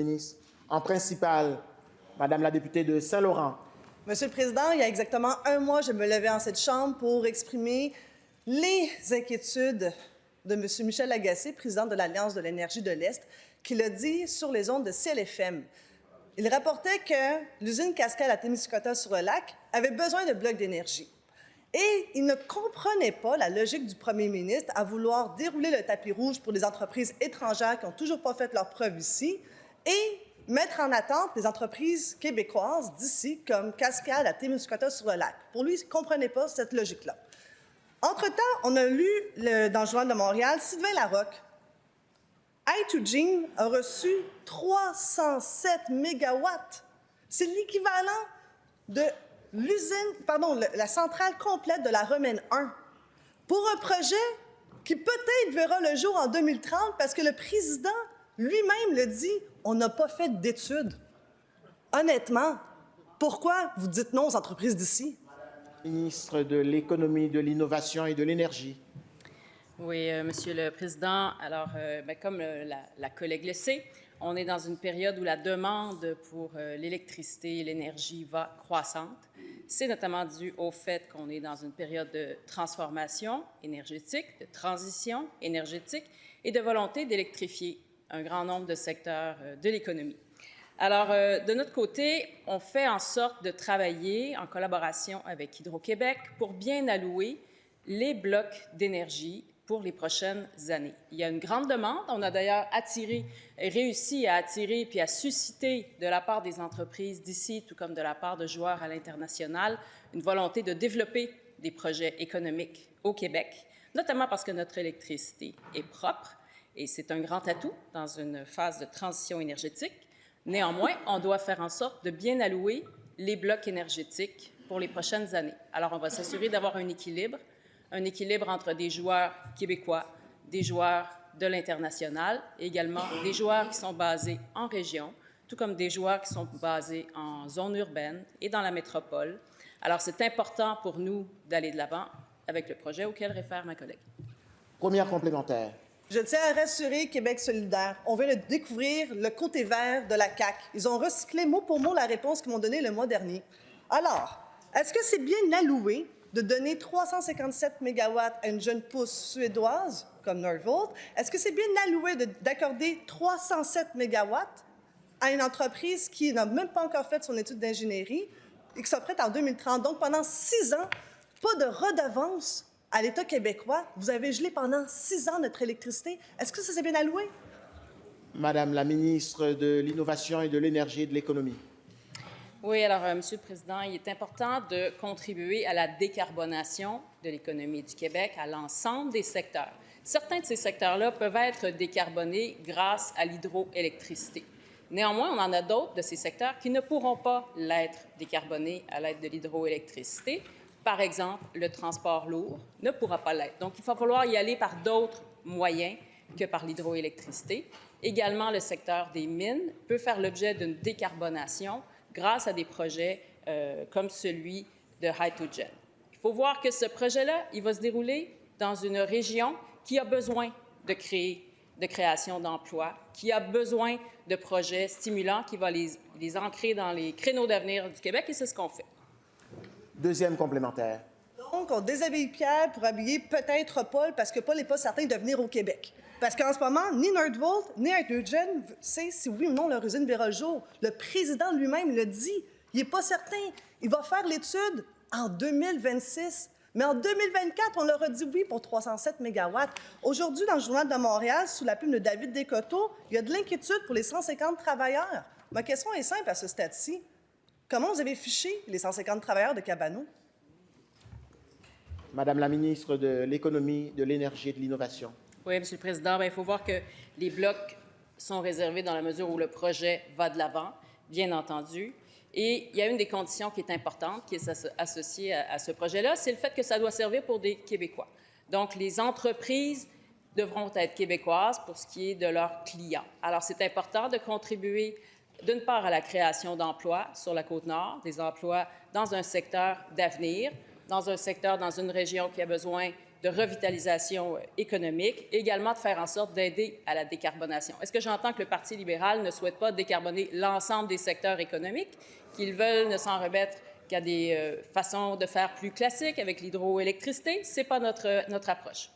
Ministre. En principal, Madame la députée de Saint-Laurent. Monsieur le Président, il y a exactement un mois, je me levais en cette Chambre pour exprimer les inquiétudes de M. Michel Lagacé, président de l'Alliance de l'énergie de l'Est, qui l'a dit sur les ondes de CLFM. Il rapportait que l'usine Cascade à Témiscouata-sur-le-Lac avait besoin de blocs d'énergie. Et il ne comprenait pas la logique du premier ministre à vouloir dérouler le tapis rouge pour les entreprises étrangères qui n'ont toujours pas fait leurs preuves ici et mettre en attente des entreprises québécoises d'ici, comme Cascade à Témiscouata-sur-le-Lac. Pour lui, il ne comprenait pas cette logique-là. Entre-temps, on a lu dans le Journal de Montréal, Sylvain Larocque. I2Gene a reçu 307 mégawatts. C'est l'équivalent de la centrale complète de la Romaine 1, pour un projet qui peut-être verra le jour en 2030 parce que le président lui-même le dit, on n'a pas fait d'études. Honnêtement, pourquoi vous dites non aux entreprises d'ici? Ministre de l'Économie, de l'Innovation et de l'Énergie. Oui, Monsieur le Président. Alors, comme la collègue le sait, on est dans une période où la demande pour l'électricité et l'énergie va croissante. C'est notamment dû au fait qu'on est dans une période de transformation énergétique, de transition énergétique et de volonté d'électrifier un grand nombre de secteurs de l'économie. Alors, de notre côté, on fait en sorte de travailler en collaboration avec Hydro-Québec pour bien allouer les blocs d'énergie pour les prochaines années. Il y a une grande demande. On a d'ailleurs réussi à attirer puis à susciter de la part des entreprises d'ici, tout comme de la part de joueurs à l'international, une volonté de développer des projets économiques au Québec, notamment parce que notre électricité est propre et c'est un grand atout dans une phase de transition énergétique. Néanmoins, on doit faire en sorte de bien allouer les blocs énergétiques pour les prochaines années. Alors, on va s'assurer d'avoir un équilibre entre des joueurs québécois, des joueurs de l'international et également des joueurs qui sont basés en région, tout comme des joueurs qui sont basés en zone urbaine et dans la métropole. Alors, c'est important pour nous d'aller de l'avant avec le projet auquel réfère ma collègue. Première complémentaire. Je tiens à rassurer Québec solidaire. On vient de découvrir le côté vert de la CAQ. Ils ont recyclé mot pour mot la réponse qu'ils m'ont donnée le mois dernier. Alors, est-ce que c'est bien alloué de donner 357 mégawatts à une jeune pousse suédoise comme Northvolt? Est-ce que c'est bien alloué d'accorder 307 mégawatts à une entreprise qui n'a même pas encore fait son étude d'ingénierie et qui sera prête en 2030? Donc, pendant 6 ans, pas de redevance à l'État québécois. Vous avez gelé pendant 6 ans notre électricité. Est-ce que ça c'est bien alloué? Madame la ministre de l'Innovation et de l'Énergie et de l'Économie. Oui, alors, Monsieur le Président, il est important de contribuer à la décarbonation de l'économie du Québec, à l'ensemble des secteurs. Certains de ces secteurs-là peuvent être décarbonés grâce à l'hydroélectricité. Néanmoins, on en a d'autres de ces secteurs qui ne pourront pas l'être décarbonés à l'aide de l'hydroélectricité. Par exemple, le transport lourd ne pourra pas l'être. Donc, il va falloir y aller par d'autres moyens que par l'hydroélectricité. Également, le secteur des mines peut faire l'objet d'une décarbonation grâce à des projets comme celui de Hy2Gen. Il faut voir que ce projet-là, il va se dérouler dans une région qui a besoin de création d'emplois, qui a besoin de projets stimulants, qui va les ancrer dans les créneaux d'avenir du Québec, et c'est ce qu'on fait. Deuxième complémentaire. Donc, on déshabille Pierre pour habiller peut-être Paul, parce que Paul n'est pas certain de venir au Québec. Parce qu'en ce moment, ni Northvolt, ni Hy2Gen sait si oui ou non leur usine verra le jour. Le président lui-même le dit. Il n'est pas certain. Il va faire l'étude en 2026. Mais en 2024, on leur a dit oui pour 307 mégawatts. Aujourd'hui, dans le Journal de Montréal, sous la plume de David Descoteaux, il y a de l'inquiétude pour les 150 travailleurs. Ma question est simple à ce stade-ci. Comment vous avez fiché les 150 travailleurs de Cabano? Madame la ministre de l'Économie, de l'Énergie et de l'Innovation. Oui, Monsieur le Président, il faut voir que les blocs sont réservés dans la mesure où le projet va de l'avant, bien entendu. Et il y a une des conditions qui est importante, qui est associée à ce projet-là, c'est le fait que ça doit servir pour des Québécois. Donc, les entreprises devront être québécoises pour ce qui est de leurs clients. Alors, c'est important de contribuer d'une part à la création d'emplois sur la Côte-Nord, des emplois dans un secteur d'avenir, dans un secteur, dans une région qui a besoin de revitalisation économique, et également de faire en sorte d'aider à la décarbonation. Est-ce que j'entends que le Parti libéral ne souhaite pas décarboner l'ensemble des secteurs économiques, qu'ils veulent ne s'en remettre qu'à des façons de faire plus classiques avec l'hydroélectricité? Ce n'est pas notre approche.